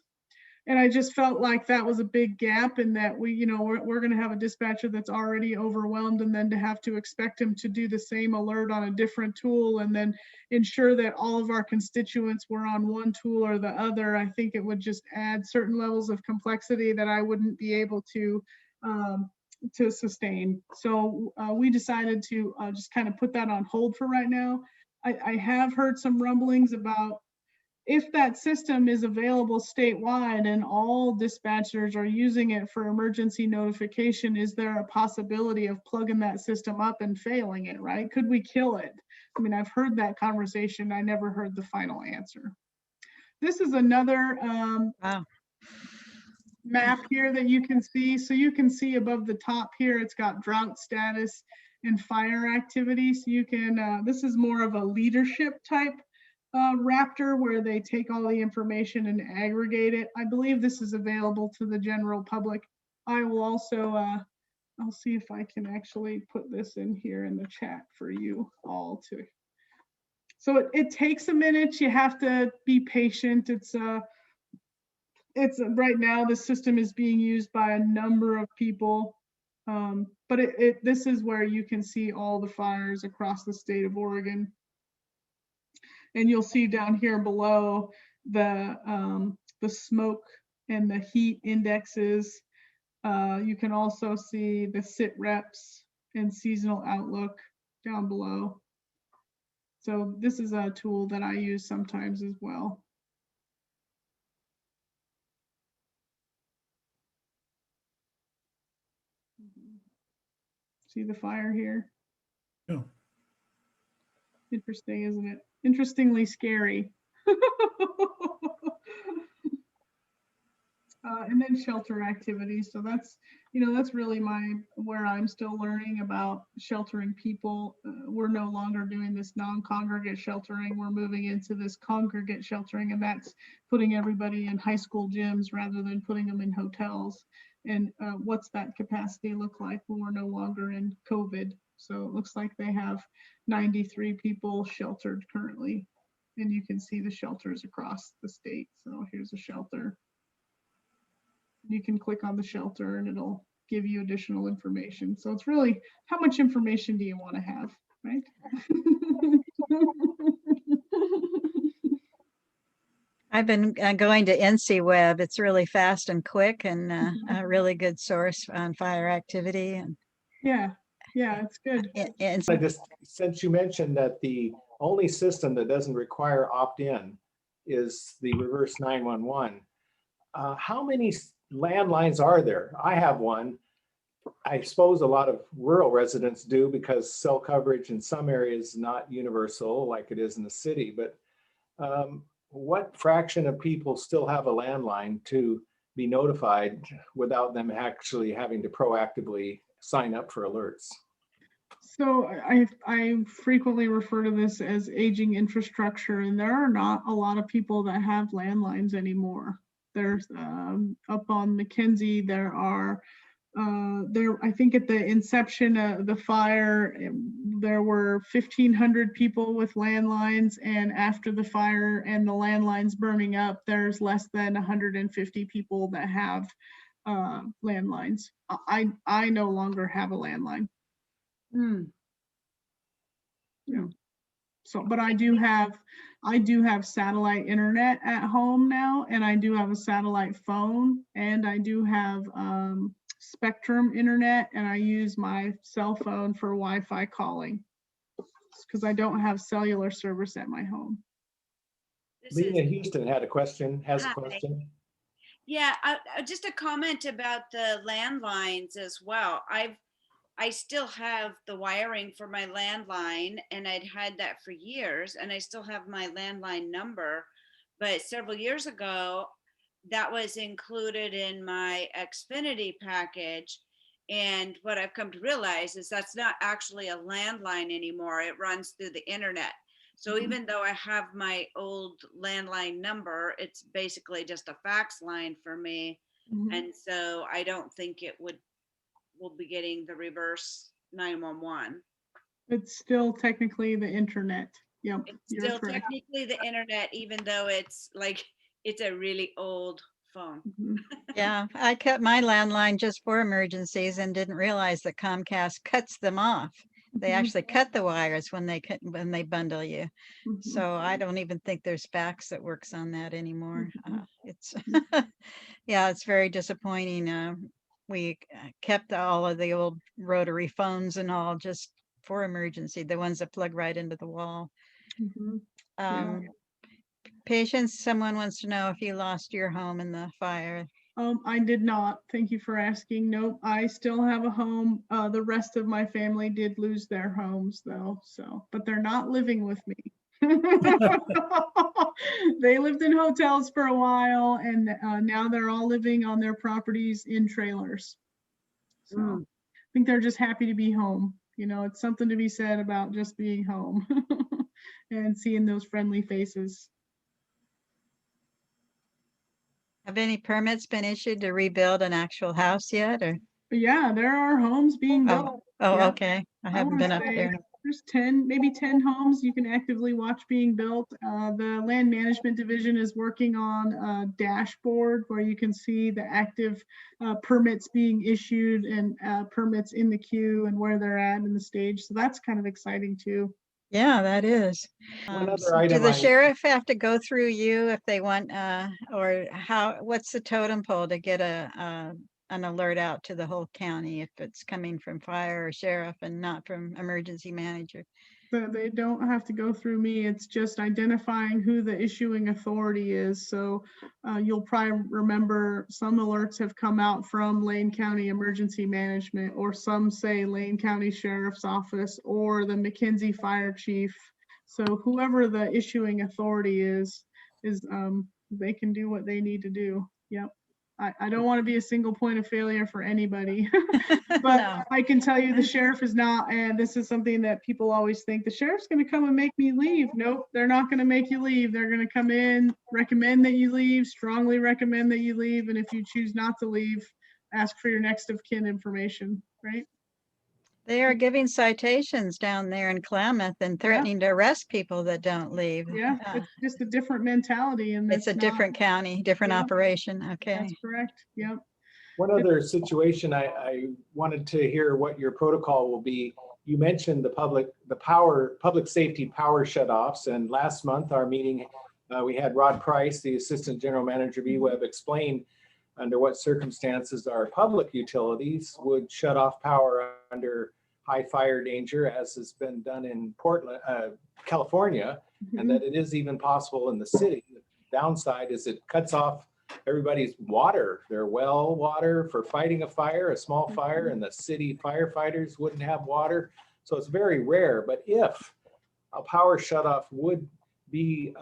And I just felt like that was a big gap in that we're going to have a dispatcher that's already overwhelmed, and then to have to expect him to do the same alert on a different tool and then ensure that all of our constituents were on one tool or the other. I think it would just add certain levels of complexity that I wouldn't be able to sustain. So we decided to just kind of put that on hold for right now. I have heard some rumblings about, if that system is available statewide and all dispatchers are using it for emergency notification, is there a possibility of plugging that system up and failing it, right? Could we kill it? I mean, I've heard that conversation. I never heard the final answer. This is another map here that you can see. So you can see above the top here, it's got drought status and fire activity. So you can, this is more of a leadership type Raptor, where they take all the information and aggregate it. I believe this is available to the general public. I will also, I'll see if I can actually put this in here in the chat for you all to. So it takes a minute. You have to be patient. It's right now the system is being used by a number of people, but this is where you can see all the fires across the state of Oregon. And you'll see down here below the smoke and the heat indexes. You can also see the sit reps and seasonal outlook down below. So this is a tool that I use sometimes as well. See the fire here? Yeah. Interesting, isn't it? Interestingly scary. And then shelter activities. So that's, that's really where I'm still learning about sheltering people. We're no longer doing this non-congregate sheltering. We're moving into this congregate sheltering, and that's putting everybody in high school gyms rather than putting them in hotels. And what's that capacity look like when we're no longer in COVID? So it looks like they have 93 people sheltered currently, and you can see the shelters across the state. So here's a shelter. You can click on the shelter and it'll give you additional information. So it's really, how much information do you want to have, right? I've been going to NC Web. It's really fast and quick and a really good source on fire activity. And Yeah, it's good. I just, since you mentioned that the only system that doesn't require opt-in is the reverse 911, how many landlines are there? I have one. I suppose a lot of rural residents do because cell coverage in some areas is not universal like it is in the city, but what fraction of people still have a landline to be notified without them actually having to proactively sign up for alerts? So I frequently refer to this as aging infrastructure, and there are not a lot of people that have landlines anymore. There's up on McKenzie, there are I think at the inception of the fire, there were 1,500 people with landlines, and after the fire and the landlines burning up, there's less than 150 people that have landlines. I no longer have a landline. Yeah. So, but I do have satellite internet at home now, and I do have a satellite phone, and I do have Spectrum internet, and I use my cell phone for Wi-Fi calling because I don't have cellular service at my home. Lena Houston has a question. Hi. Yeah, just a comment about the landlines as well. I still have the wiring for my landline, and I'd had that for years, and I still have my landline number. But several years ago, that was included in my Xfinity package. And what I've come to realize is that's not actually a landline anymore. It runs through the internet. So even though I have my old landline number, it's basically just a fax line for me. And so I don't think we'll be getting the reverse 911. It's still technically the internet. Yep. It's still technically the internet, even though it's a really old phone. Yeah, I kept my landline just for emergencies and didn't realize that Comcast cuts them off. They actually cut the wires when they bundle you. So I don't even think there's fax that works on that anymore. It's yeah, it's very disappointing. We kept all of the old rotary phones and all just for emergency, the ones that plug right into the wall. Patience, someone wants to know if you lost your home in the fire. I did not. Thank you for asking. Nope, I still have a home. The rest of my family did lose their homes though, but they're not living with me. They lived in hotels for a while, and now they're all living on their properties in trailers. So I think they're just happy to be home. It's something to be said about just being home and seeing those friendly faces. Have any permits been issued to rebuild an actual house yet? Or yeah, there are homes being built. Yeah. Okay. I haven't been up there. There's 10, maybe 10 homes you can actively watch being built. The Land Management Division is working on a dashboard where you can see the active permits being issued and permits in the queue and where they're at in the stage. So that's kind of exciting too. Yeah, that is. One other Do item the sheriff have to go through you if they want, or what's the totem pole to get an alert out to the whole county if it's coming from fire or sheriff and not from emergency manager? But they don't have to go through me. It's just identifying who the issuing authority is. So you'll probably remember some alerts have come out from Lane County Emergency Management, or some say Lane County Sheriff's Office or the McKenzie Fire Chief. So whoever the issuing authority is they can do what they need to do. Yep. I don't want to be a single point of failure for anybody, but No. I can tell you the sheriff is not, and this is something that people always think, the sheriff's going to come and make me leave. Nope, they're not going to make you leave. They're going to come in, recommend that you leave, strongly recommend that you leave, and if you choose not to leave, ask for your next of kin information, right? They are giving citations down there in Klamath and threatening to arrest people that don't leave. Yeah, it's just a different mentality, and It's a different county, different operation. Okay. That's correct. Yep. One other situation I wanted to hear what your protocol will be. You mentioned the public safety power shutoffs, and last month our meeting We had Rod Price, the Assistant General Manager of EWEB, explain under what circumstances our public utilities would shut off power under high fire danger, as has been done in Portland, California, and that it is even possible in the city. The downside is it cuts off everybody's water, their well water for fighting a fire, a small fire, and the city firefighters wouldn't have water. So it's very rare, but if a power shutoff would be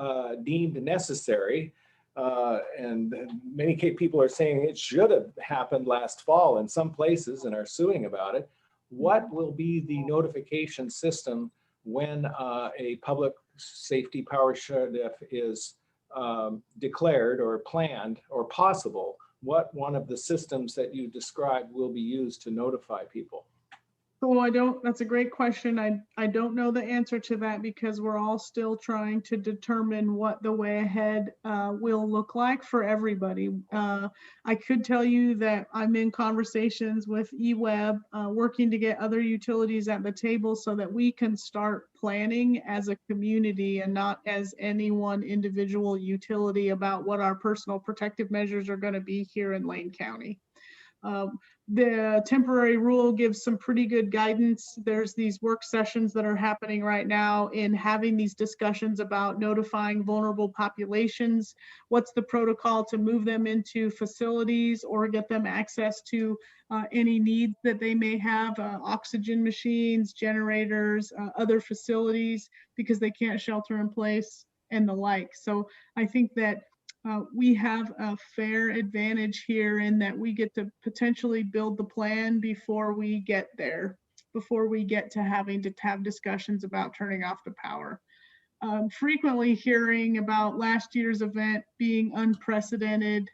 deemed necessary, and many people are saying it should have happened last fall in some places and are suing about it, what will be the notification system when a public safety power shutoff is declared or planned or possible? What one of the systems that you described will be used to notify people? So that's a great question. I don't know the answer to that because we're all still trying to determine what the way ahead will look like for everybody. I could tell you that I'm in conversations with EWEB, working to get other utilities at the table so that we can start planning as a community and not as any one individual utility about what our personal protective measures are going to be here in Lane County. The temporary rule gives some pretty good guidance. There's these work sessions that are happening right now in having these discussions about notifying vulnerable populations. What's the protocol to move them into facilities or get them access to any needs that they may have, oxygen machines, generators, other facilities, because they can't shelter in place and the like. So I think that we have a fair advantage here in that we get to potentially build the plan before we get there, before we get to having to have discussions about turning off the power. Frequently hearing about last year's event being unprecedented,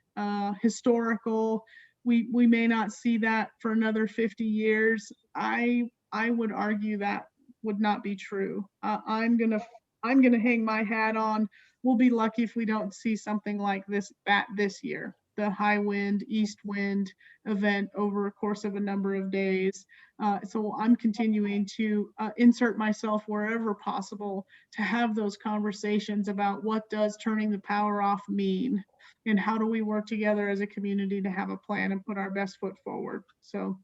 historical. We may not see that for another 50 years. I would argue that would not be true. I'm gonna hang my hat on. We'll be lucky if we don't see something like this year. The high wind, east wind event over a course of a number of days. So I'm continuing to insert myself wherever possible to have those conversations about what does turning the power off mean and how do we work together as a community to have a plan and put our best foot forward. So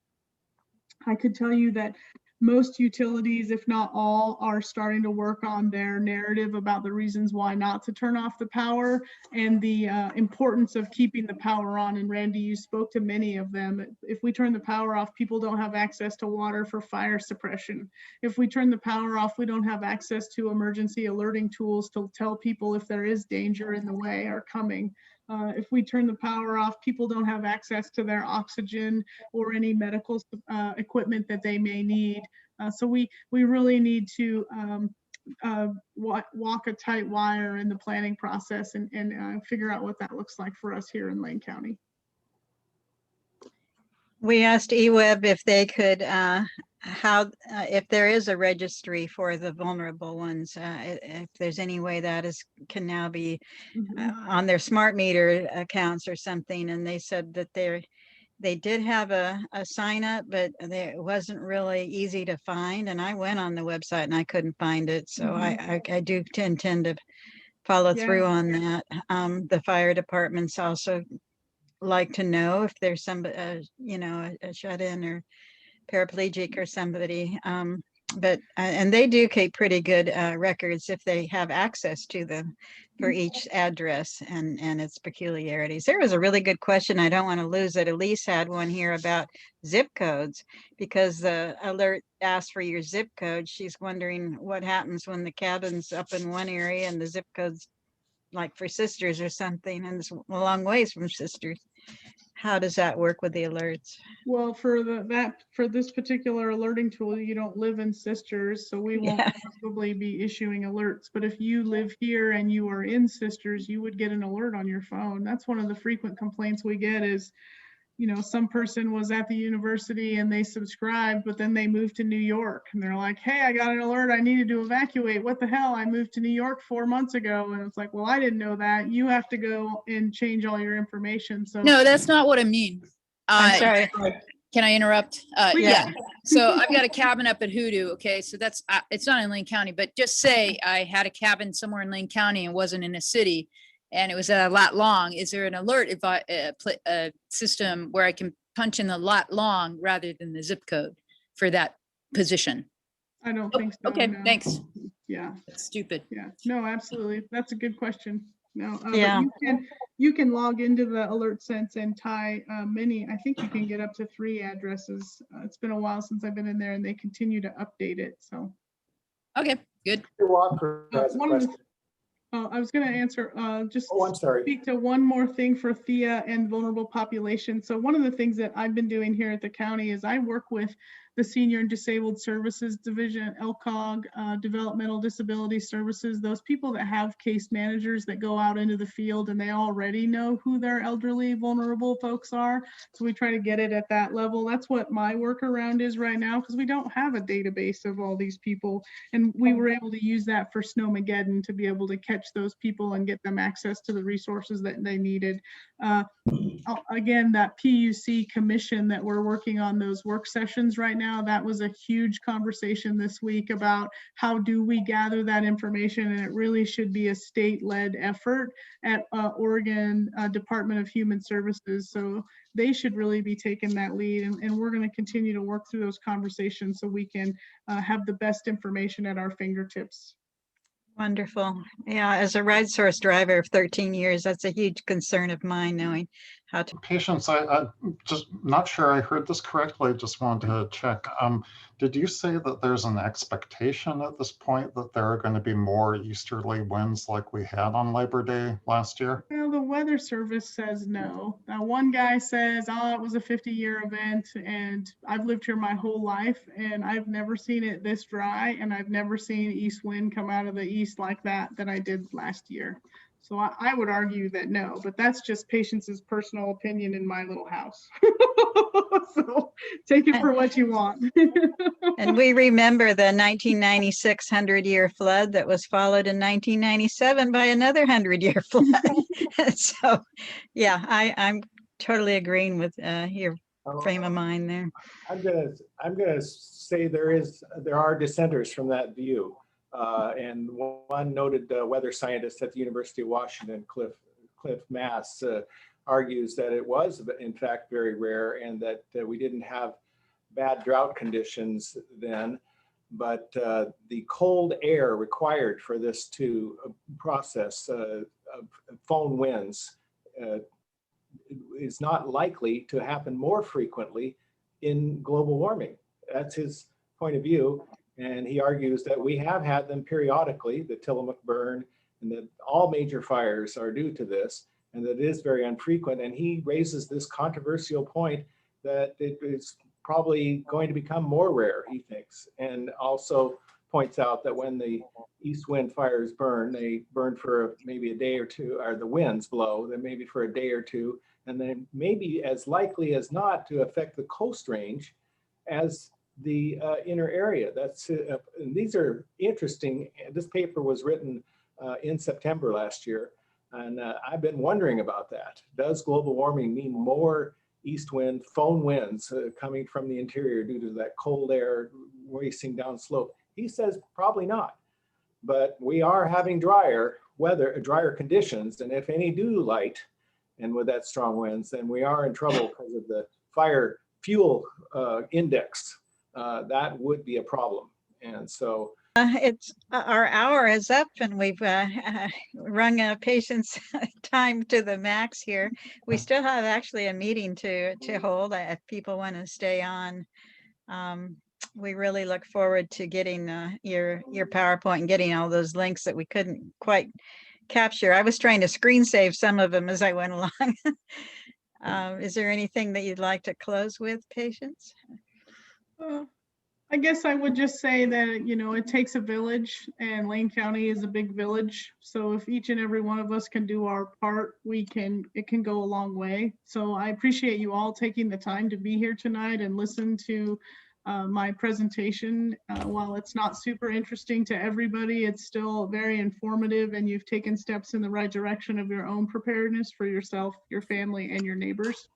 I could tell you that most utilities, if not all, are starting to work on their narrative about the reasons why not to turn off the power and the importance of keeping the power on. And Randy, you spoke to many of them. If we turn the power off, people don't have access to water for fire suppression. If we turn the power off, we don't have access to emergency alerting tools to tell people if there is danger in the way or coming. If we turn the power off, people don't have access to their oxygen or any medical equipment that they may need. So we really need to walk a tight wire in the planning process and figure out what that looks like for us here in Lane County. We asked EWEB if they could, if there is a registry for the vulnerable ones, if there's any way that can now be on their smart meter accounts or something. And they said that they did have a sign up, but it wasn't really easy to find. And I went on the website and I couldn't find it. So I do intend to follow through on that. The fire departments also like to know if there's somebody, a shut-in or paraplegic or somebody. And they do keep pretty good records if they have access to them for each address and its peculiarities. There was a really good question. I don't want to lose it. Elise had one here about zip codes because the alert asked for your zip code. She's wondering what happens when the cabin's up in one area and the zip code's like for Sisters or something, and it's a long ways from Sisters. How does that work with the alerts? Well, for this particular alerting tool, you don't live in Sisters, so we won't probably be issuing alerts. But if you live here and you are in Sisters, you would get an alert on your phone. That's one of the frequent complaints we get is, some person was at the university and they subscribed, but then they moved to New York and they're like, hey, I got an alert. I needed to evacuate. What the hell? I moved to New York 4 months ago. And it's like, well, I didn't know that. You have to go and change all your information. So No, that's not what I mean. I'm sorry. Can I interrupt? Please. Yeah. So I've got a cabin up at Hoodoo. Okay. So that's, it's not in Lane County, but just say I had a cabin somewhere in Lane County and wasn't in a city and it was a lot long. Is there an alert system where I can punch in the lot long rather than the zip code for that position? I don't think so. Okay, no. thanks. Yeah. That's stupid. Yeah, no, absolutely. That's a good question. No, but Yeah. you can log into the alert sense and tie many. I think you can get up to 3 addresses. It's been a while since I've been in there, and they continue to update it. So. Okay, good. Walker has a One of the- question. I was going to answer just. Oh, I'm sorry. Speak to one more thing for Thia and vulnerable population. So one of the things that I've been doing here at the county is I work with the Senior and Disabled Services Division, LCOG, Developmental Disability Services, those people that have case managers that go out into the field and they already know who their elderly, vulnerable folks are. So we try to get it at that level. That's what my workaround is right now, because we don't have a database of all these people. And we were able to use that for Snowmageddon to be able to catch those people and get them access to the resources that they needed. Again, that PUC commission that we're working on those work sessions right now, that was a huge conversation this week about how do we gather that information, and it really should be a state-led effort at Oregon Department of Human Services. So they should really be taking that lead, and we're going to continue to work through those conversations so we can have the best information at our fingertips. Wonderful. Yeah, as a ride source driver of 13 years, that's a huge concern of mine, knowing how to. Patience, I'm just not sure I heard this correctly. Just wanted to check. Did you say that there's an expectation at this point that there are going to be more easterly winds like we had on Labor Day last year? Well, the Weather Service says no. Now, one guy says, oh, it was a 50-year event, and I've lived here my whole life, and I've never seen it this dry, and I've never seen east wind come out of the east like that I did last year. So I would argue that no, but that's just Patience's personal opinion in my little house. So take it for what you want. And we remember the 1996 100-year flood that was followed in 1997 by another 100-year flood. So yeah, I'm totally agreeing with your frame of mind there. I'm gonna say there are dissenters from that view. And one noted weather scientist at the University of Washington, Cliff Mass, argues that it was in fact very rare and that we didn't have bad drought conditions then, but the cold air required for this to process foehn winds is not likely to happen more frequently in global warming. That's his point of view. And he argues that we have had them periodically, the Tillamook burn, and that all major fires are due to this, and that it is very infrequent. And he raises this controversial point that it is probably going to become more rare, he thinks, and also points out that when the east wind fires burn, they burn for maybe a day or two, or the winds blow, then maybe for a day or two, and then maybe as likely as not to affect the coast range as the inner area. That's and these are interesting. This paper was written in September last year, and I've been wondering about that. Does global warming mean more east wind, foehn winds coming from the interior due to that cold air racing down slope? He says probably not, but we are having drier weather, drier conditions, and if any do light, and with that strong winds, then we are in trouble because of the fire fuel index. That would be a problem. And so it's our hour is up, and we've rung Patience time to the max here. We still have actually a meeting to hold if people want to stay on. We really look forward to getting your PowerPoint and getting all those links that we couldn't quite capture. I was trying to screen save some of them as I went along. Is there anything that you'd like to close with, Patience? I guess I would just say that, you know, it takes a village, and Lane County is a big village. So if each and every one of us can do our part, it can go a long way. So I appreciate you all taking the time to be here tonight and listen to my presentation. While it's not super interesting to everybody, it's still very informative, and you've taken steps in the right direction of your own preparedness for yourself, your family, and your neighbors.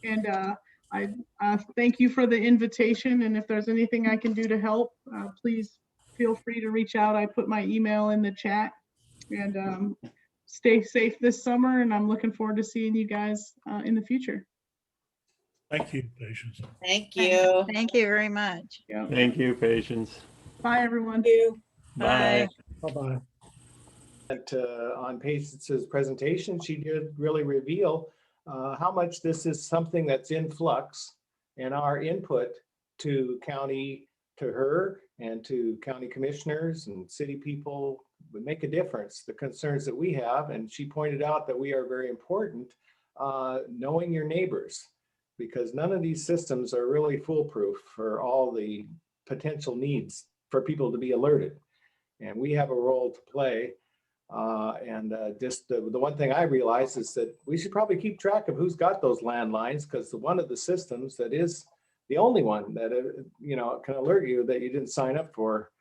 And I thank you for the invitation, and if there's anything I can do to help, please feel free to reach out. I put my email in the chat, and stay safe this summer, and I'm looking forward to seeing you guys in the future. Thank you, Patience. Thank you. Thank you very much. Yeah. Thank you, Patience. Bye, everyone. Thank you. Bye. Bye-bye. On Patence's presentation, she did really reveal how much this is something that's in flux, and our input to county, to her and to county commissioners and city people would make a difference. The concerns that we have, and she pointed out that we are very important, knowing your neighbors, because none of these systems are really foolproof for all the potential needs for people to be alerted. And we have a role to play. Just the one thing I realized is that we should probably keep track of who's got those landlines, because one of the systems that is the only one that can alert you that you didn't sign up for,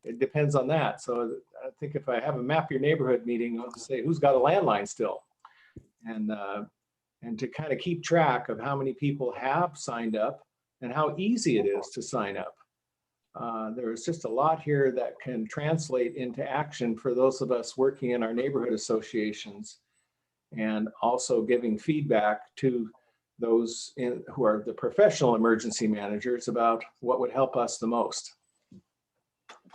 it depends on that. So I think if I have a map your neighborhood meeting, I'll say who's got a landline still, and to kind of keep track of how many people have signed up and how easy it is to sign up. There's just a lot here that can translate into action for those of us working in our neighborhood associations, and also giving feedback to those who are the professional emergency managers about what would help us the most.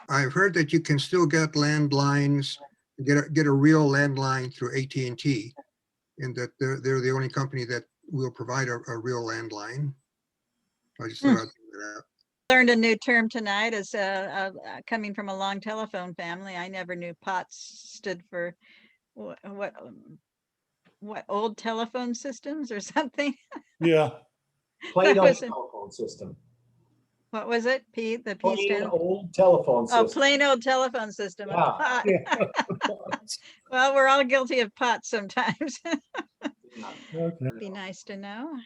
I've heard that you can still get landlines, get a real landline through AT&T, and that they're the only company that will provide a real landline. I just thought I'd bring that up. Learned a new term tonight as coming from a long telephone family. I never knew POTS stood for what old telephone systems or something. Yeah. Plain That old was a- telephone system. What was it? P, the P Plain stand? old telephone Oh, system. plain old telephone system. A Yeah. POT. Well, we're all guilty of POTS sometimes. Okay. Be nice to know.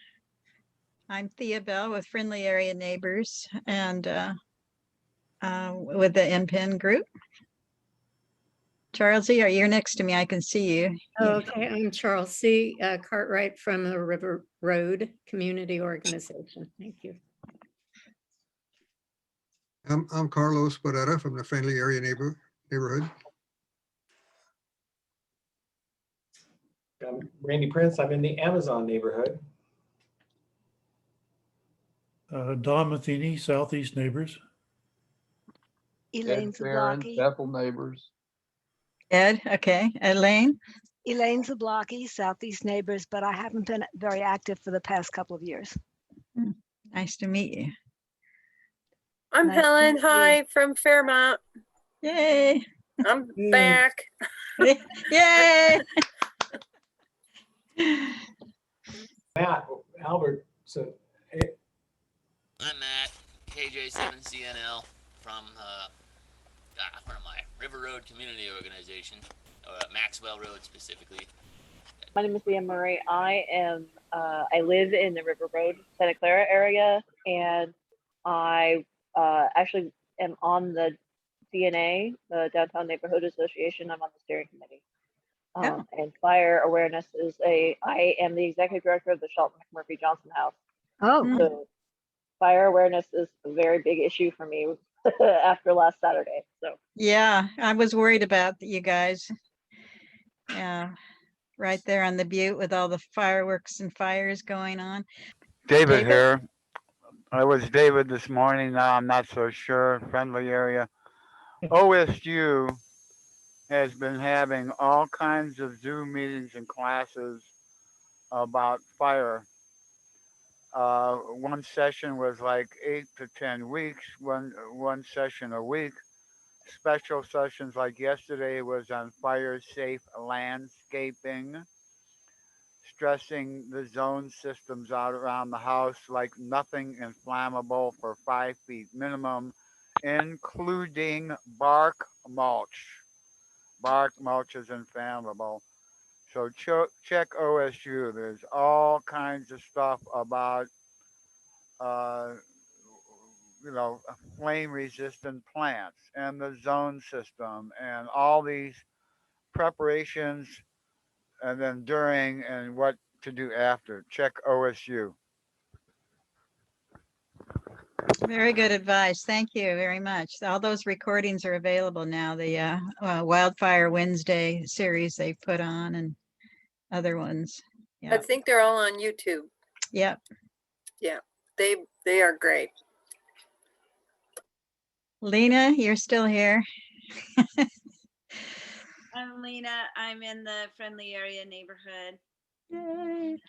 I'm Thia Bell with Friendly Area Neighbors and with the MPN group. Charlesy, you're next to me. I can see you. Okay, I'm Charles C. Cartwright from the River Road Community Organization. Thank you. I'm Carlos Barrera from the Friendly Area Neighborhood. I'm Randy Prince. I'm in the Amazon neighborhood. Don Metheny, Southeast Neighbors. Elaine Zablocki. Bethel Neighbors. Ed, okay. Elaine? Elaine Zablocki, Southeast Neighbors, but I haven't been very active for the past couple of years. Nice to meet you. I'm Nice to Helen. meet you. Hi from Fairmont. Yay. I'm back. Yay. Matt, Albert, so I'm Matt, KJ7CNL from what am I? River Road Community Organization, Maxwell Road specifically. My name is Leah Murray. I live in the River Road, Santa Clara area, and I actually am on the DNA, the Downtown Neighborhood Association. I'm on the steering committee. And fire awareness is I am the executive director of the Shelton McMurphy Johnson House. Oh. So fire awareness is a very big issue for me after last Saturday. So Yeah, I was worried about you guys. Yeah, right there on the butte with all the fireworks and fires going on. David here. I was David this morning. Now I'm not so sure. Friendly area. OSU has been having all kinds of Zoom meetings and classes about fire. One session was like 8 to 10 weeks, one session a week. Special sessions like yesterday was on fire safe landscaping, stressing the zone systems out around the house like nothing inflammable for 5 feet minimum, including bark mulch. Bark mulch is inflammable. So check OSU. There's all kinds of stuff about, flame resistant plants and the zone system and all these preparations and then during and what to do after. Check OSU. Very good advice. Thank you very much. All those recordings are available now. The Wildfire Wednesday series they put on and other ones. I Yeah. think they're all on YouTube. Yep. Yeah, they are great. Lena, you're still here. I'm Lena. I'm in the friendly area neighborhood. Yay.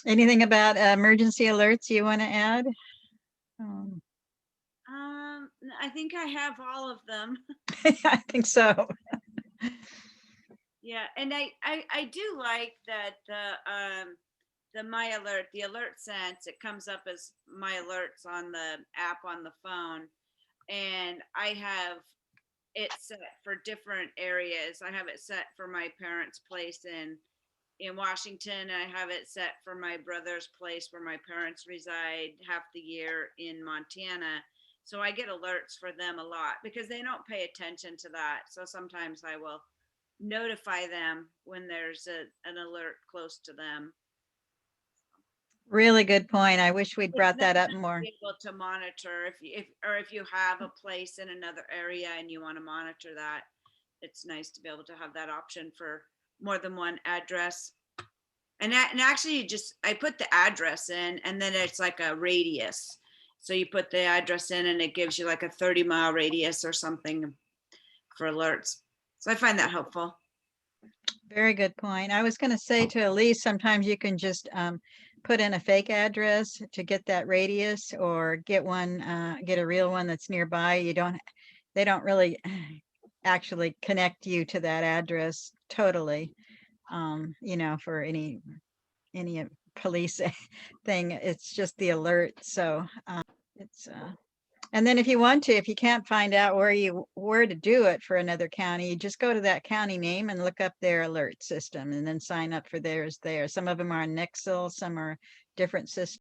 Anything about emergency alerts you want to add? I think I have all of them. I think so. Yeah, and I do like that the My Alert, the alert sense, it comes up as My Alerts on the app on the phone, and I have it set for different areas. I have it set for my parents' place in Washington. I have it set for my brother's place where my parents reside half the year in Montana. So I get alerts for them a lot because they don't pay attention to that. So sometimes I will notify them when there's an alert close to them. Really good point. I wish we'd It's brought that nice up to more. be able to monitor if you have a place in another area and you want to monitor that, it's nice to be able to have that option for more than one address. And actually I put the address in and then it's like a radius. So you put the address in and it gives you like a 30-mile radius or something for alerts. So I find that helpful. Very good point. I was going to say to Elise, sometimes you can just put in a fake address to get that radius, or get a real one that's nearby. They don't really actually connect you to that address totally. For any police thing, it's just the alert. So and then if you can't find out where to do it for another county, you just go to that county name and look up their alert system and then sign up for theirs there. Some of them are on Nexel, some are different systems.